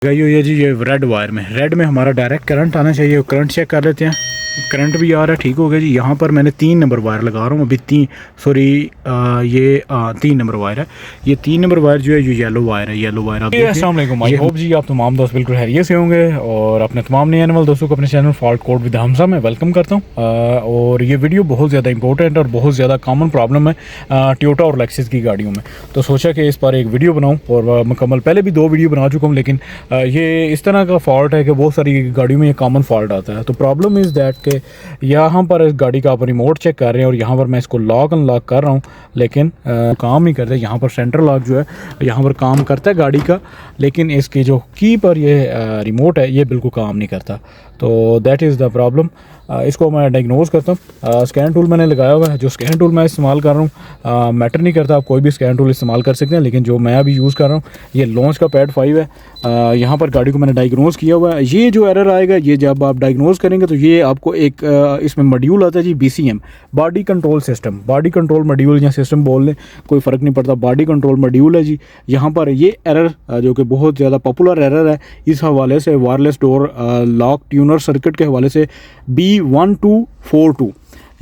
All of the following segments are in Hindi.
गई हुई है जी ये रेड वायर में। रेड में हमारा डायरेक्ट करंट आना चाहिए। करंट चेक कर लेते हैं। करंट भी आ रहा है, ठीक हो गया जी। यहाँ पर मैंने 3 नंबर वायर लगा रहा हूँ अभी। ये 3 नंबर वायर है। ये 3 नंबर वायर जो है ये येलो वायर है। येलो वायर आप अस्सलाम वालेकुम, आई होप जी आप तमाम दोस्त बिल्कुल खैरियत से होंगे और अपने तमाम नए आने वाले दोस्तों को अपने channel fault code with Hamza में वेलकम करता हूँ। और ये वीडियो बहुत ज़्यादा इंपॉर्टेंट और बहुत ज़्यादा कॉमन प्रॉब्लम है टोयोटा और लेक्सस की गाड़ियों में। तो सोचा कि इस पर एक वीडियो बनाऊँ और मुकम्मल पहले भी 2 वीडियो बना चुका हूँ, लेकिन ये इस तरह का फॉल्ट है कि बहुत सारी गाड़ियों में ये कॉमन फॉल्ट आता है। तो प्रॉब्लम इज़ दैट कि यहाँ पर इस गाड़ी का आप रिमोट चेक कर रहे हैं और यहाँ पर मैं इसको लॉक अनलॉक कर रहा हूँ, लेकिन काम नहीं करता। यहाँ पर सेंटर लॉक जो है यहाँ पर काम करता है गाड़ी का, लेकिन इसकी जो की पर ये रिमोट है ये बिल्कुल काम नहीं करता। तो दैट इज़ द प्रॉब्लम। इसको मैं डायग्नोज करता हूँ। स्कैन टूल मैंने लगाया हुआ है। जो स्कैन टूल मैं इस्तेमाल कर रहा हूँ मैटर नहीं करता, आप कोई भी स्कैन टूल इस्तेमाल कर सकते हैं, लेकिन जो मैं अभी यूज़ कर रहा हूँ ये लॉन्च का पैड 5 है। यहाँ पर गाड़ी को मैंने डायग्नोज किया हुआ है। ये जो एरर आएगा ये जब आप डायग्नोज करेंगे तो ये आपको एक इसमें मॉड्यूल आता है जी, BCM body control system. Body control module या सिस्टम बोल लें, कोई फ़र्क नहीं पड़ता। बॉडी कंट्रोल मॉड्यूल है जी। यहाँ पर ये एरर जो कि बहुत ज़्यादा पॉपुलर एरर है इस हवाले से, wireless door lock tuner circuit के हवाले से B1242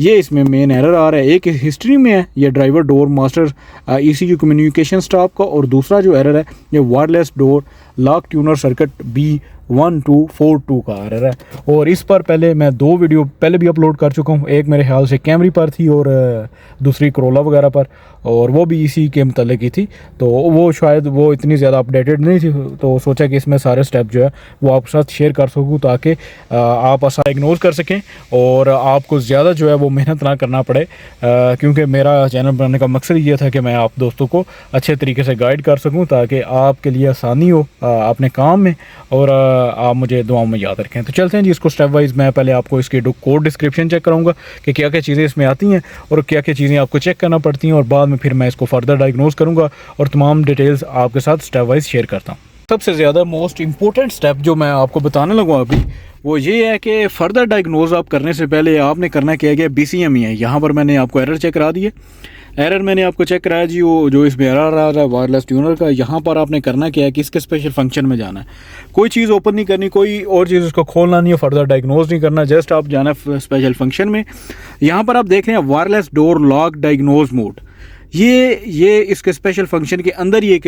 ये इसमें मेन एरर आ रहा है। एक हिस्ट्री में है ये driver door master ECU communication stop का, और दूसरा जो एरर है ये wireless door lock tuner circuit B1242 का एरर है। और इस पर पहले मैं 2 वीडियो पहले भी अपलोड कर चुका हूँ। एक मेरे ख्याल से कैमरी पर थी और दूसरी करोला वगैरह पर, और वो भी इसी के मतलब की थी। तो वो शायद वो इतनी ज़्यादा अपडेटेड नहीं थी, तो सोचा कि इसमें सारे स्टेप जो है वो आपके साथ शेयर कर सकूँ ताकि आप आसान इग्नोर कर सकें और आपको ज़्यादा जो है वो मेहनत ना करना पड़े। क्योंकि मेरा चैनल बनाने का मकसद ये था कि मैं आप दोस्तों को अच्छे तरीके से गाइड कर सकूँ ताकि आपके लिए आसानी हो अपने काम में, और आप मुझे दुआओं में याद रखें। तो चलते हैं जी इसको स्टेप वाइज। मैं पहले आपको इसकी कोड डिस्क्रिप्शन चेक कराऊंगा कि क्या क्या चीज़ें इसमें आती हैं और क्या क्या चीज़ें आपको चेक करना पड़ती हैं, और बाद में फिर मैं इसको फर्दर डायग्नोज करूंगा और तमाम डिटेल्स आपके साथ स्टेप वाइज शेयर करता हूँ। सबसे ज़्यादा मोस्ट इंपॉर्टेंट स्टेप जो मैं आपको बताने लगा अभी वो ये है कि फ़र्दर डायग्नोज आप करने से पहले आपने करना क्या है, BCM ही है। यहाँ पर मैंने आपको एरर चेक करा दिए। एरर मैंने आपको चेक कराया जी, वो जो इसमें एरर आ रहा है वायरलेस ट्यूनर का। यहाँ पर आपने करना क्या है कि इसके स्पेशल फंक्शन में जाना है। कोई चीज़ ओपन नहीं करनी, कोई और चीज़ उसको खोलना नहीं है, फर्दर डायग्नोज नहीं करना, जस्ट आप जाना है स्पेशल फंक्शन में। यहाँ पर आप देख रहे हैं wireless door lock diagnose mode. ये इसके स्पेशल फंक्शन के अंदर ही एक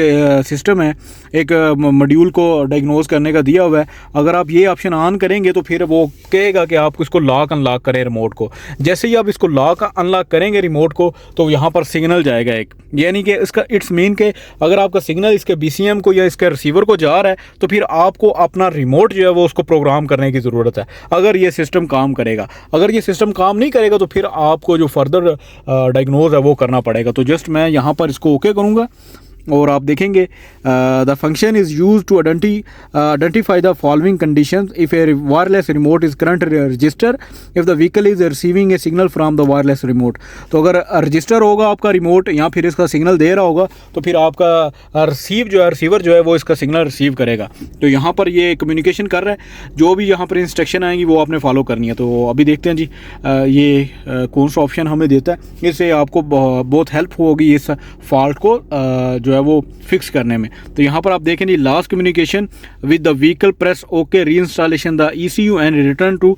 सिस्टम है, एक मॉड्यूल को डायग्नोज करने का दिया हुआ है। अगर आप ये ऑप्शन ऑन करेंगे तो फिर वो कहेगा कि आप इसको लॉक अनलॉक करें रिमोट को। जैसे ही आप इसको लॉक अनलॉक करेंगे रिमोट को तो यहाँ पर सिग्नल जाएगा एक, यानी कि इसका इट्स मीन के अगर आपका सिग्नल इसके BCM को या इसके रिसीवर को जा रहा है तो फिर आपको अपना रिमोट जो है वो उसको प्रोग्राम करने की ज़रूरत है, अगर ये सिस्टम काम करेगा। अगर ये सिस्टम काम नहीं करेगा तो फिर आपको जो फर्दर डायग्नोज है वो करना पड़ेगा। तो जस्ट मैं यहाँ पर इसको ओके करूँगा और आप देखेंगे the function is use to identify the following conditions if a wireless remote is current register if the vehicle is receiving a signal from the wireless remote. तो अगर रजिस्टर होगा आपका रिमोट या फिर इसका सिग्नल दे रहा होगा तो फिर आपका रिसीवर जो है वो इसका सिग्नल रिसीव करेगा। तो यहाँ पर ये कम्युनिकेशन कर रहा है। जो भी यहाँ पर इंस्ट्रक्शन आएंगी वो आपने फॉलो करनी है। तो अभी देखते हैं जी ये कौन सा ऑप्शन हमें देता है। इससे आपको बहुत हेल्प होगी इस फॉल्ट को जो है वो फिक्स करने में। तो यहाँ पर आप देखें जी last communication with the vehicle press okay reinstallation the ECU and return to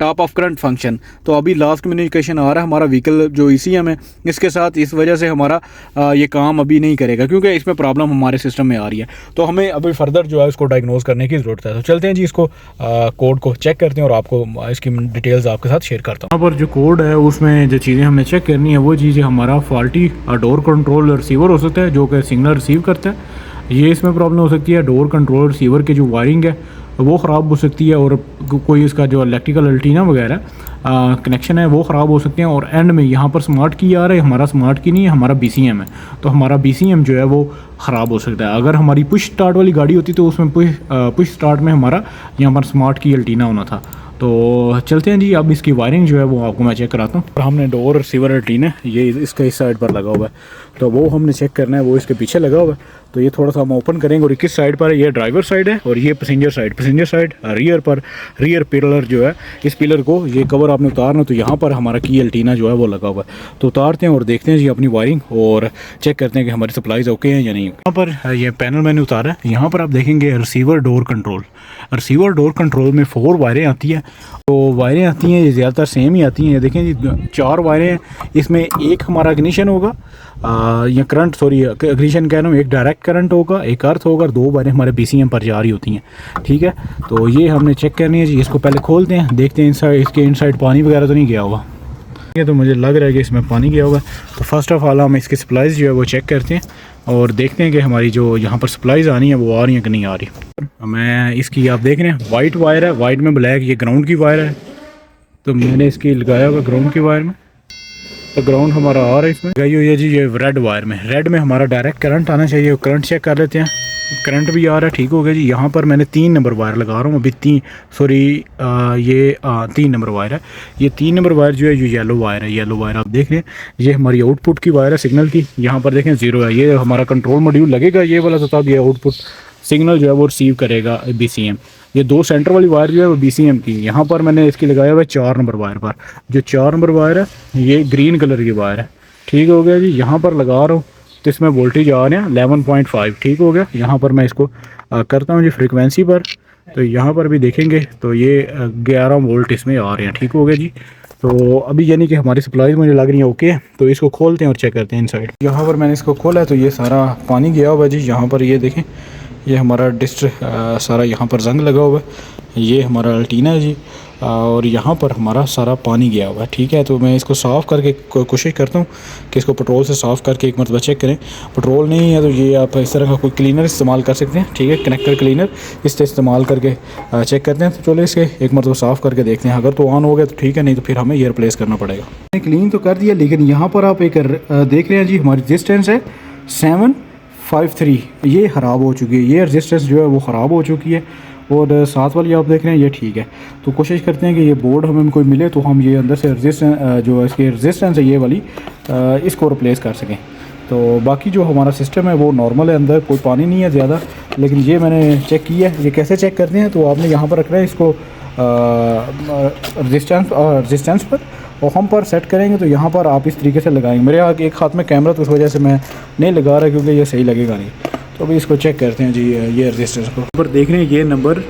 top of current function. तो अभी लास्ट कम्युनिकेशन आ रहा है हमारा व्हीकल जो ECM है इसके साथ, इस वजह से हमारा ये काम अभी नहीं करेगा क्योंकि इसमें प्रॉब्लम हमारे सिस्टम में आ रही है। तो हमें अभी फर्दर जो है इसको डायग्नोज करने की ज़रूरत है। तो चलते हैं जी इसको कोड को चेक करते हैं और आपको इसकी डिटेल्स आपके साथ शेयर करता हूँ। यहाँ पर जो कोड है उसमें जो चीज़ें हमें चेक करनी है वो चीज़ें हमारा फॉल्टी डोर कंट्रोल रिसीवर हो सकता है जो कि सिग्नल रिसीव करता है, ये इसमें प्रॉब्लम हो सकती है। डोर कंट्रोल रिसीवर की जो वायरिंग है वो ख़राब हो सकती है, और कोई इसका जो इलेक्ट्रिकल अल्टीना वगैरह कनेक्शन है वो ख़राब हो सकते हैं। और एंड में यहाँ पर स्मार्ट की आ रहा है, हमारा स्मार्ट की नहीं है, हमारा BCM है। तो हमारा BCM जो है वो ख़राब हो सकता है। अगर हमारी पुश स्टार्ट वाली गाड़ी होती तो उसमें पुश स्टार्ट में हमारा यहाँ पर स्मार्ट की अल्टीना होना था। तो चलते हैं जी अब इसकी वायरिंग जो है वो आपको मैं चेक कराता हूँ। और हमने डोर रिसीवर अल्टीना ये इसका इस साइड पर लगा हुआ है, तो वो हमने चेक करना है, वो इसके पीछे लगा हुआ है। तो ये थोड़ा सा हम ओपन करेंगे और किस साइड पर है, ये ड्राइवर साइड है और ये पैसेंजर साइड रियर पर रियर पिलर जो है, इस पिलर को ये कवर आपने उतारना, तो यहाँ पर हमारा की एल्टीना जो है वो लगा हुआ है। तो उतारते हैं और देखते हैं जी अपनी वायरिंग और चेक करते हैं कि हमारी सप्लाईज ओके हैं या नहीं। यहाँ पर ये पैनल मैंने उतारा है, यहाँ पर आप देखेंगे receiver door control. Receiver door control में 4 वायरें आती हैं, तो वायरें आती हैं ये ज़्यादातर सेम ही आती हैं। ये देखें जी 4 वायरें हैं, इसमें एक हमारा इग्निशन होगा या करंट, सॉरी इग्निशन कह रहा हूँ, एक डायरेक्ट करंट होगा, एक अर्थ होगा, 2 वायरें हमारे BCM पर जा रही होती हैं। ठीक है, तो ये हमने चेक करनी है जी। इसको पहले खोलते हैं, देखते हैं इनसाइड, इसके इनसाइड पानी वगैरह तो नहीं गया होगा। तो मुझे लग रहा है कि इसमें पानी गया होगा। तो फर्स्ट ऑफ ऑल हम इसकी सप्लाईज जो है वो चेक करते हैं और देखते हैं कि हमारी जो यहाँ पर सप्लाईज आनी है वो आ रही हैं कि नहीं आ रही। मैं इसकी, आप देख रहे हैं वाइट वायर है, वाइट में ब्लैक, ये ग्राउंड की वायर है। तो मैंने इसकी लगाया हुआ ग्राउंड की वायर में, तो ग्राउंड हमारा आ रहा है इसमें। गई हुई है जी ये रेड वायर में। रेड में हमारा डायरेक्ट करंट आना चाहिए, करंट चेक कर लेते हैं। करंट भी आ रहा है, ठीक हो गया जी। यहाँ पर मैंने 3 नंबर वायर लगा रहा हूँ अभी, 3 नंबर वायर है। ये 3 नंबर वायर जो है ये येलो वायर है। येलो वायर आप देख रहे हैं, ये हमारी आउटपुट की वायर है सिग्नल की। यहाँ पर देखें 0 है, ये हमारा कंट्रोल मॉड्यूल लगेगा ये वाला, तो तब ये आउटपुट सिग्नल जो है वो रिसीव करेगा BCM। ये 2 सेंटर वाली वायर जो है वो BCM की। यहाँ पर मैंने इसकी लगाया हुआ है 4 नंबर वायर पर। जो 4 नंबर वायर है ये ग्रीन कलर की वायर है, ठीक हो गया जी। यहाँ पर लगा रहा हूँ तो इसमें वोल्टेज आ रहे हैं 11.5, ठीक हो गया। यहाँ पर मैं इसको करता हूँ जी फ्रीक्वेंसी पर, तो यहाँ पर भी देखेंगे तो ये 11 वोल्ट इसमें आ रहे हैं, ठीक हो गया जी। तो अभी यानी कि हमारी सप्लाई मुझे लग रही है ओके है। तो इसको खोलते हैं और चेक करते हैं इनसाइड। यहाँ पर मैंने इसको खोला है तो ये सारा पानी गया हुआ जी। यहाँ पर ये देखें, ये हमारा सारा यहाँ पर जंग लगा हुआ है, ये हमारा अल्टीना है जी, और यहाँ पर हमारा सारा पानी गया हुआ है, ठीक है। तो मैं इसको साफ़ करके कोशिश करता हूँ कि इसको पेट्रोल से साफ़ करके एक मरतबा चेक करें। पेट्रोल नहीं है तो ये आप इस तरह का कोई क्लीनर इस्तेमाल कर सकते हैं, ठीक है, कनेक्टर क्लीनर इससे इस्तेमाल करके चेक करते हैं। तो चलो इसे एक मरतबा साफ़ करके देखते हैं। अगर तो ऑन हो गया तो ठीक है, नहीं तो फिर हमें ये रिप्लेस करना पड़ेगा। मैंने क्लीन तो कर दिया, लेकिन यहाँ पर आप एक देख रहे हैं जी, हमारी रेजिस्टेंस है 753, ये ख़राब हो चुकी है। ये रेजिस्टेंस जो है वो ख़राब हो चुकी है। और साथ वाली आप देख रहे हैं ये ठीक है। तो कोशिश करते हैं कि ये बोर्ड हमें कोई मिले तो हम ये अंदर से रेजिस्टेंस जो इसकी रेजिस्टेंस है ये वाली इसको रिप्लेस कर सकें। तो बाकी जो हमारा सिस्टम है वो नॉर्मल है, अंदर कोई पानी नहीं है ज़्यादा। लेकिन ये मैंने चेक किया है। ये कैसे चेक करते हैं, तो आपने यहाँ पर रखना है इसको रेजिस्टेंस पर, और हम पर सेट करेंगे। तो यहाँ पर आप इस तरीके से लगाएंगे। मेरे आगे एक हाथ में कैमरा तो उस वजह से मैं नहीं लगा रहा क्योंकि ये सही लगेगा नहीं। तो अभी इसको चेक करते हैं जी, ये रेजिस्टेंस को पर देख रहे हैं। ये नंबर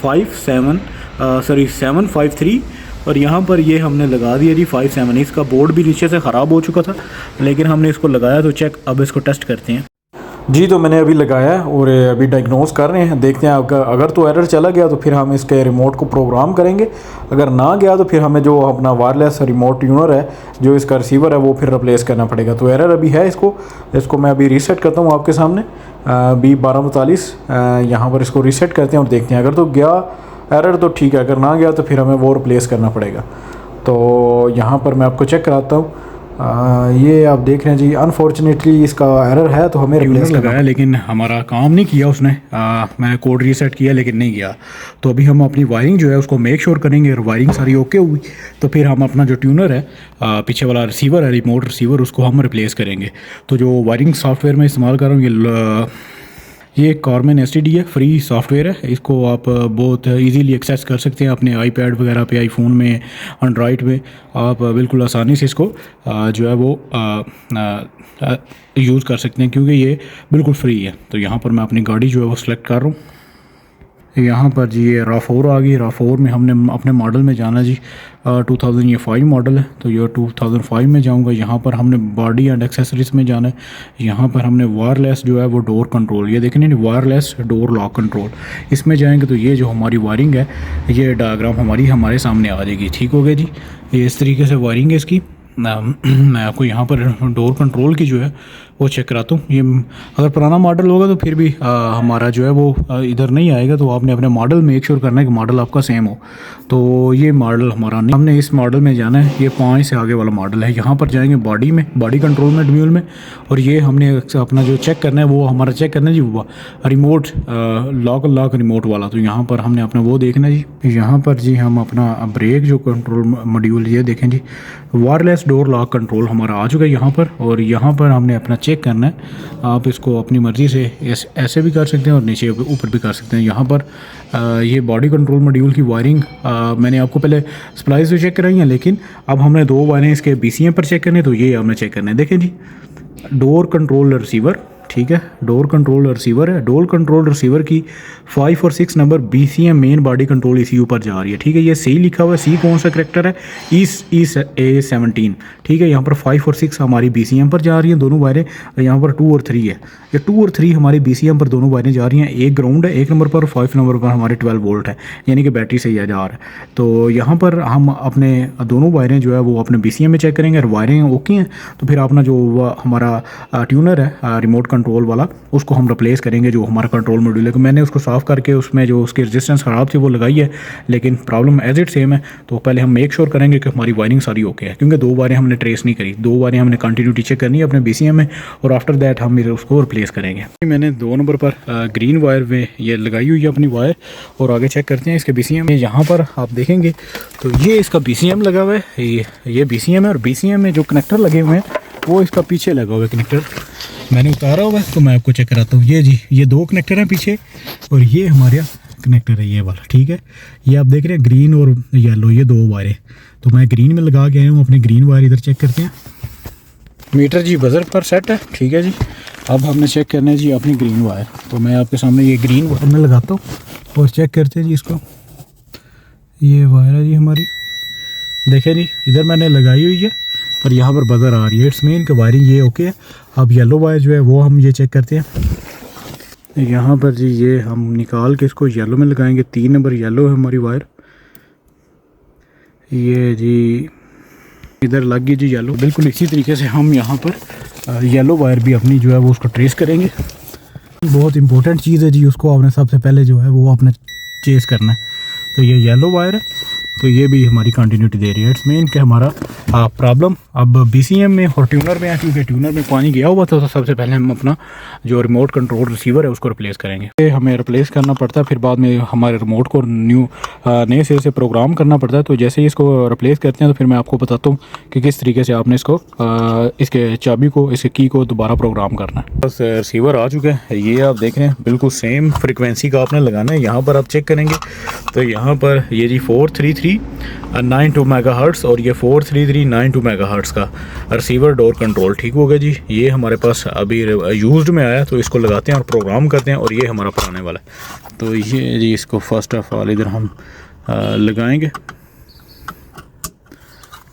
753 और यहाँ पर ये हमने लगा दिया जी 57। इसका बोर्ड भी नीचे से ख़राब हो चुका था, लेकिन हमने इसको लगाया तो चेक। अब इसको टेस्ट करते हैं जी। तो मैंने अभी लगाया है और अभी डायग्नोस कर रहे हैं, देखते हैं अगर तो एरर चला गया तो फिर हम इसके रिमोट को प्रोग्राम करेंगे। अगर ना गया तो फिर हमें जो अपना वायरलेस रिमोट ट्यूनर है, जो इसका रिसीवर है, वो फिर रिप्लेस करना पड़ेगा। तो एरर अभी है, इसको मैं अभी रीसेट करता हूँ आपके सामने। B1242 यहाँ पर इसको रीसेट करते हैं और देखते हैं। अगर तो गया एरर तो ठीक है, अगर ना गया तो फिर हमें वो रिप्लेस करना पड़ेगा। तो यहाँ पर मैं आपको चेक कराता हूँ। ये आप देख रहे हैं जी, अनफॉर्चुनेटली इसका एरर है तो हमें रिप्लेस लगाया, लेकिन हमारा काम नहीं किया उसने। मैंने कोड रीसेट किया लेकिन नहीं किया। तो अभी हम अपनी वायरिंग जो है उसको मेक श्योर करेंगे, और वायरिंग सारी ओके हुई तो फिर हम अपना जो ट्यूनर है, पीछे वाला रिसीवर है, रिमोट रिसीवर, उसको हम रिप्लेस करेंगे। तो जो वायरिंग सॉफ्टवेयर मैं इस्तेमाल कर रहा हूँ, ये Corman STD है, फ्री सॉफ्टवेयर है। इसको आप बहुत इजीली एक्सेस कर सकते हैं अपने आईपैड वगैरह पे, आईफोन में, एंड्रॉयड में। आप बिल्कुल आसानी से इसको जो है वो यूज़ कर सकते हैं, क्योंकि ये बिल्कुल फ्री है। तो यहाँ पर मैं अपनी गाड़ी जो है वो सिलेक्ट कर रहा हूँ। यहाँ पर जी ये RAV4 आ गई। RAV4 में हमने अपने मॉडल में जाना जी, 2005 मॉडल है, तो ये 2005 में जाऊँगा। यहाँ पर हमने बॉडी एंड एक्सेसरीज में जाना है। यहाँ पर हमने वायरलेस जो है वो डोर कंट्रोल, ये देखें नहीं, वायरलेस डोर लॉक कंट्रोल, इसमें जाएंगे तो ये जो हमारी वायरिंग है, ये डायग्राम हमारे सामने आ जाएगी, ठीक हो गया जी। ये इस तरीके से वायरिंग है इसकी। मैं आपको यहाँ पर डोर कंट्रोल की जो है वो चेक कराता हूँ। ये अगर पुराना मॉडल होगा तो फिर भी हमारा जो है वो इधर नहीं आएगा। तो आपने अपने मॉडल मेक श्योर करना है कि मॉडल आपका सेम हो। तो ये मॉडल हमारा नहीं, हमने इस मॉडल में जाना है। ये 5 से आगे वाला मॉडल है। यहाँ पर जाएंगे बॉडी में, बॉडी कंट्रोल में, ड्यूल में, और ये हमने अपना जो चेक करना है वो हमारा चेक करना है जी रिमोट लॉक रिमोट वाला। तो यहाँ पर हमने अपना वो देखना है जी। यहाँ पर जी हम अपना ब्रेक जो कंट्रोल मॉड्यूल, ये देखें जी, वायरलेस डोर लॉक कंट्रोल हमारा आ चुका है यहाँ पर। और यहाँ पर हमने अपना चेक करना है, आप इसको अपनी मर्ज़ी से ऐसे भी कर सकते हैं और नीचे ऊपर भी कर सकते हैं। यहाँ पर ये बॉडी कंट्रोल मॉड्यूल की वायरिंग मैंने आपको पहले स्प्लाइस तो चेक कराई है, लेकिन अब हमने 2 वायरें इसके BCM पर चेक करने, तो ये हमने चेक करना है। देखें जी, डोर कंट्रोल रिसीवर, ठीक है, डोर कंट्रोल रिसीवर है। डोर कंट्रोल रिसीवर की 5 और 6 number BCM main body control ECU पर जा रही है, ठीक है। ये C लिखा हुआ है, C कौन सा करेक्टर है, A17, ठीक है। यहाँ पर 5 और 6 हमारी BCM पर जा रही हैं दोनों वायरें, और यहाँ पर 2 और 3 है। ये 2 और 3 हमारी BCM पर दोनों वायरें जा रही हैं। एक ग्राउंड है 1 नंबर पर, 5 नंबर पर हमारे 12 वोल्ट है, यानी कि बैटरी से यह जा रहा है। तो यहाँ पर हम अपने दोनों वायरें जो है वो अपने BCM में चेक करेंगे, और वायरें ओके हैं तो फिर अपना जो हमारा ट्यूनर है रिमोट कंट्रोल वाला, उसको हम रिप्लेस करेंगे। जो हमारा कंट्रोल मॉड्यूल है, मैंने उसको साफ़ करके उसमें जो उसकी रेजिस्टेंस ख़राब थी वो लगाई है, लेकिन प्रॉब्लम एज इट सेम है। तो पहले हम मेक श्योर करेंगे कि हमारी वायरिंग सारी ओके है, क्योंकि 2 बारें हमने ट्रेस नहीं करी, 2 बारें हमने कंटिन्यूटी चेक करनी है अपने BCM में, और आफ्टर दैट हम उसको रिप्लेस करेंगे। मैंने 2 नंबर पर ग्रीन वायर में ये लगाई हुई है अपनी वायर, और आगे चेक करते हैं इसके BCM में। यहाँ पर आप देखेंगे तो ये इसका BCM लगा हुआ है, ये BCM है, और BCM में जो कनेक्टर लगे हुए हैं वो इसका पीछे लगा हुआ है कनेक्टर, मैंने उतारा हुआ है तो मैं आपको चेक कराता हूँ। ये जी, ये 2 कनेक्टर हैं पीछे, और ये हमारा कनेक्टर है ये वाला, ठीक है। ये आप देख रहे हैं ग्रीन और येलो, ये 2 वायरें, तो मैं ग्रीन में लगा के आया हूँ। अपनी ग्रीन वायर इधर चेक करते हैं। मीटर जी बजर पर सेट है, ठीक है जी। अब हमने चेक करना है जी अपनी ग्रीन वायर, तो मैं आपके सामने ये ग्रीन वायर में लगाता हूँ और चेक करते हैं जी इसको। ये वायर है जी हमारी, देखें जी, इधर मैंने लगाई हुई है पर यहाँ पर बजर आ रही है, इट्स मीन कि वायरिंग ये ओके है। अब येलो वायर जो है वो हम ये चेक करते हैं। यहाँ पर जी ये हम निकाल के इसको येलो में लगाएंगे, 3 नंबर येलो है हमारी वायर। ये जी इधर लग गई जी येलो। बिल्कुल इसी तरीके से हम यहाँ पर येलो वायर भी अपनी जो है वो उसको ट्रेस करेंगे। बहुत इंपॉर्टेंट चीज़ है जी, उसको आपने सबसे पहले जो है वो आपने चेस करना है। तो ये येलो वायर है, तो ये भी हमारी कंटिन्यूटी दे रही है। इट्स मीन कि हमारा प्रॉब्लम अब BCM में और ट्यूनर में है, क्योंकि ट्यूनर में पानी गया हुआ था। तो सबसे पहले हम अपना जो रिमोट कंट्रोल रिसीवर है उसको रिप्लेस करेंगे। ये हमें रिप्लेस करना पड़ता है, फिर बाद में हमारे रिमोट को नए सिरे से प्रोग्राम करना पड़ता है। तो जैसे ही इसको रिप्लेस करते हैं तो फिर मैं आपको बताता हूँ कि किस तरीके से आपने इसको इसके चाबी को, इसके की को दोबारा प्रोग्राम करना है। बस रिसीवर आ चुका है, ये आप देख रहे हैं, बिल्कुल सेम फ्रिक्वेंसी का आपने लगाना है। यहाँ पर आप चेक करेंगे तो यहाँ पर ये जी 43392 मेगाहर्ट्ज़ और ये 43392 मेगाहर्ट्ज़ का रिसीवर डोर कंट्रोल ठीक हो गया जी। ये हमारे पास अभी यूज्ड में आया, तो इसको लगाते हैं और प्रोग्राम करते हैं, और ये हमारा पुराने वाला है। तो ये जी इसको फर्स्ट ऑफ ऑल इधर हम लगाएंगे,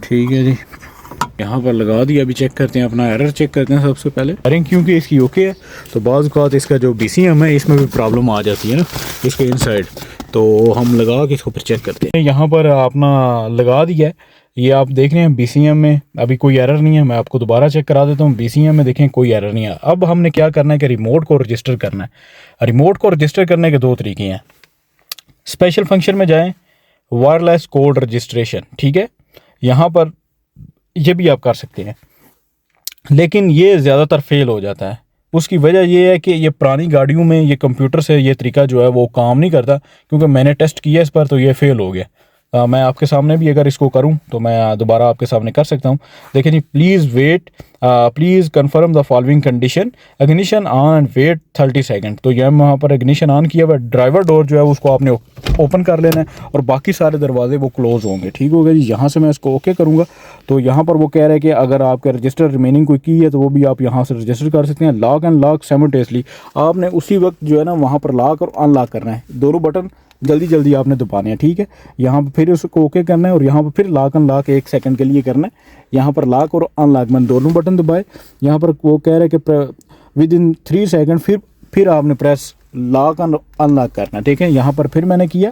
ठीक है जी। यहाँ पर लगा दिया, अभी चेक करते हैं, अपना एरर चेक करते हैं सबसे पहले। वायरिंग क्योंकि इसकी ओके है, तो बाज़ औक़ात इसका जो BCM है इसमें भी प्रॉब्लम आ जाती है ना इसके इनसाइड, तो हम लगा के इसको फिर चेक करते हैं। यहाँ पर अपना लगा दिया है, ये आप देख रहे हैं BCM में अभी कोई एरर नहीं है। मैं आपको दोबारा चेक करा देता हूँ, BCM में देखें कोई एरर नहीं है। अब हमने क्या करना है कि रिमोट को रजिस्टर करना है। रिमोट को रजिस्टर करने के 2 तरीके हैं। स्पेशल फंक्शन में जाएँ, वायरलेस कोड रजिस्ट्रेशन, ठीक है, यहाँ पर ये भी आप कर सकते हैं, लेकिन ये ज़्यादातर फेल हो जाता है। उसकी वजह ये है कि ये पुरानी गाड़ियों में ये कंप्यूटर से ये तरीका जो है वो काम नहीं करता, क्योंकि मैंने टेस्ट किया इस पर तो ये फेल हो गया। मैं आपके सामने भी अगर इसको करूं तो मैं दोबारा आपके सामने कर सकता हूं। देखिए जी, please wait, please confirm the following condition, ignition on and wait 30 second. तो यह वहाँ पर इग्निशन ऑन किया हुआ, ड्राइवर डोर जो है उसको आपने ओपन कर लेना है और बाकी सारे दरवाजे वो क्लोज़ होंगे, ठीक हो गया जी। यहाँ से मैं इसको ओके करूँगा तो यहाँ पर वो कह रहा है कि अगर आपका रजिस्टर रिमेनिंग कोई की है तो वो भी आप यहाँ से रजिस्टर कर सकते हैं। लॉक एंड लॉक साइमल्टेनियसली आपने उसी वक्त जो है ना वहाँ पर लॉक और अनलॉक करना है, दोनों बटन जल्दी जल्दी आपने दबाने हैं, ठीक है। यहाँ पर फिर उसको ओके करना है और यहाँ पर फिर लॉक अनलॉक 1 सेकंड के लिए करना है। यहाँ पर लॉक और अनलॉक मैंने दोनों बटन दबाए। यहाँ पर वो कह रहा है कि विद इन 3 सेकंड फिर आपने प्रेस लॉक अनलॉक करना है, ठीक है। यहाँ पर फिर मैंने किया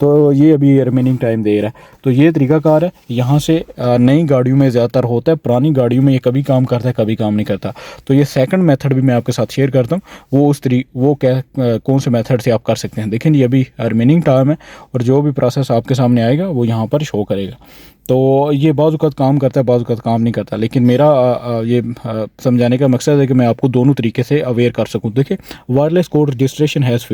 तो ये अभी रिमेनिंग टाइम दे रहा है। तो ये तरीकाकार है, यहाँ से नई गाड़ियों में ज़्यादातर होता है, पुरानी गाड़ियों में ये कभी काम करता है कभी काम नहीं करता। तो ये सेकंड मेथड भी मैं आपके साथ शेयर करता हूँ, वो कौन से मेथड से आप कर सकते हैं। देखें ये अभी रिमेनिंग टाइम है और जो भी प्रोसेस आपके सामने आएगा वो यहाँ पर शो करेगा। तो ये बाज़ औक़ात काम करता है, बाज़ औक़ात काम नहीं करता, लेकिन मेरा ये समझाने का मकसद है कि मैं आपको दोनों तरीके से अवेयर कर सकूं। देखिए, wireless code registration has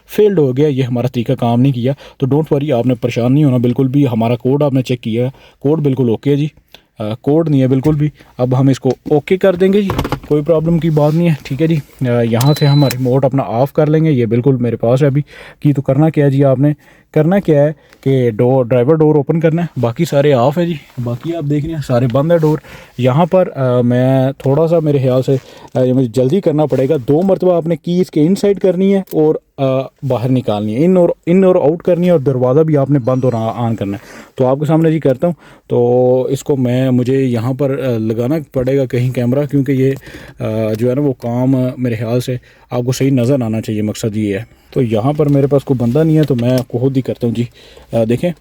failed हो गया, ये हमारा तरीका काम नहीं किया। तो डोंट वरी, आपने परेशान नहीं होना बिल्कुल भी। हमारा कोड आपने चेक किया, कोड बिल्कुल ओके है जी। कोड नहीं है बिल्कुल भी। अब हम इसको ओके कर देंगे जी, कोई प्रॉब्लम की बात नहीं है, ठीक है जी। यहाँ से हम रिमोट अपना ऑफ़ कर लेंगे, ये बिल्कुल मेरे पास है अभी की। तो करना क्या है जी, आपने करना क्या है कि ड्राइवर डोर ओपन करना है, बाकी सारे ऑफ़ है जी, बाकी आप देख रहे हैं सारे बंद है डोर। यहाँ पर मैं थोड़ा सा मेरे ख्याल से मुझे जल्दी करना पड़ेगा। 2 मरतबा आपने की इसके इनसाइड करनी है और बाहर निकालनी है, इन और आउट करनी है, और दरवाज़ा भी आपने बंद और ऑन करना है। तो आपके सामने जी करता हूँ। तो इसको मुझे यहाँ पर लगाना पड़ेगा कहीं कैमरा, क्योंकि ये जो है ना वो काम मेरे ख्याल से आपको सही नज़र आना चाहिए, मकसद ये है। तो यहाँ पर मेरे पास कोई बंदा नहीं है तो मैं खुद ही करता हूँ जी। देखें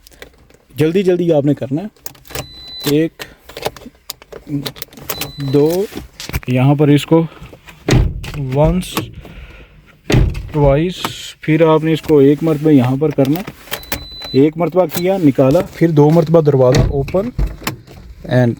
जल्दी जल्दी आपने करना है, 1 2 यहाँ पर इसको वंस ट्वाइस, फिर आपने इसको 1 मरतबा यहाँ पर करना, 1 मरतबा किया निकाला, फिर 2 मरतबा दरवाज़ा ओपन एंड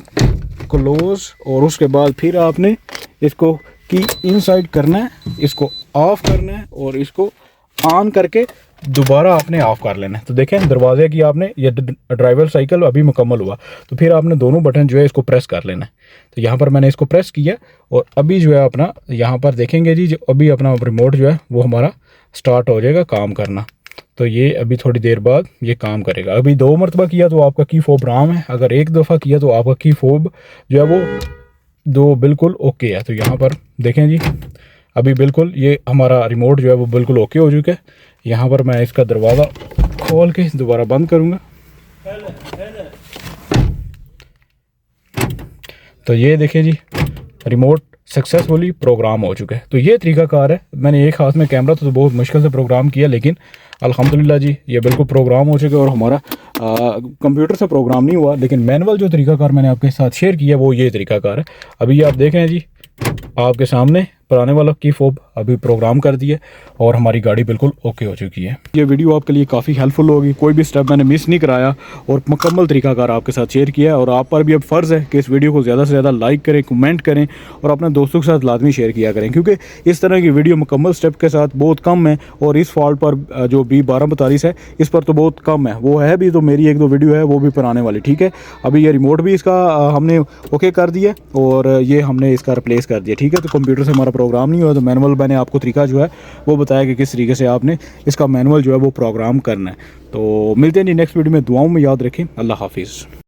क्लोज, और उसके बाद फिर आपने इसको की इनसाइड करना है, इसको ऑफ़ करना है और इसको ऑन करके दोबारा आपने ऑफ़ कर लेना है। तो देखें दरवाजे की आपने ये ड्राइवर साइकिल अभी मुकम्मल हुआ। तो फिर आपने दोनों बटन जो है इसको प्रेस कर लेना है। तो यहाँ पर मैंने इसको प्रेस किया और अभी जो है अपना यहाँ पर देखेंगे जी, जो अभी अपना रिमोट जो है वो हमारा स्टार्ट हो जाएगा काम करना। तो ये अभी थोड़ी देर बाद ये काम करेगा। अभी 2 मरतबा किया तो आपका की फोब राम है, अगर 1 दफ़ा किया तो आपका की फोब जो है वो 2 बिल्कुल ओके है। तो यहाँ पर देखें जी अभी बिल्कुल ये हमारा रिमोट जो है वो बिल्कुल ओके हो चुका है। यहाँ पर मैं इसका दरवाज़ा खोल के दोबारा बंद करूँगा। तो ये देखें जी रिमोट सक्सेसफुली प्रोग्राम हो चुका है। तो ये तरीकाकार है। मैंने एक हाथ में कैमरा तो बहुत मुश्किल से प्रोग्राम किया, लेकिन अल्हम्दुलिल्लाह जी ये बिल्कुल प्रोग्राम हो चुका है। और हमारा कंप्यूटर से प्रोग्राम नहीं हुआ, लेकिन मैनुअल जो तरीकाकार मैंने आपके साथ शेयर किया वो ये तरीकाकार है। अभी आप देख रहे हैं जी आपके सामने पुराने वाला की फोब अभी प्रोग्राम कर दिया और हमारी गाड़ी बिल्कुल ओके हो चुकी है। ये वीडियो आपके लिए काफ़ी हेल्पफुल होगी, कोई भी स्टेप मैंने मिस नहीं कराया और मुकम्मल तरीकाकार आपके साथ शेयर किया है। और आप पर भी अब फ़र्ज़ है कि इस वीडियो को ज़्यादा से ज़्यादा लाइक करें, कमेंट करें और अपने दोस्तों के साथ लाजमी शेयर किया करें, क्योंकि इस तरह की वीडियो मुकम्मल स्टेप के साथ बहुत कम है। और इस फॉल्ट पर जो B1242 है इस पर तो बहुत कम है, वो है भी तो मेरी 1-2 वीडियो है वो भी पुराने वाली, ठीक है। अभी ये रिमोट भी इसका हमने ओके कर दिया और ये हमने इसका रिप्लेस कर दिया, ठीक है। तो कंप्यूटर से हमारा प्रोग्राम नहीं हुआ, तो मैनुअल मैंने आपको तरीका जो है वो बताया कि किस तरीके से आपने इसका मैनुअल जो है वो प्रोग्राम करना है। तो मिलते हैं जी नेक्स्ट वीडियो में। दुआओं में याद रखें। अल्लाह हाफिज़।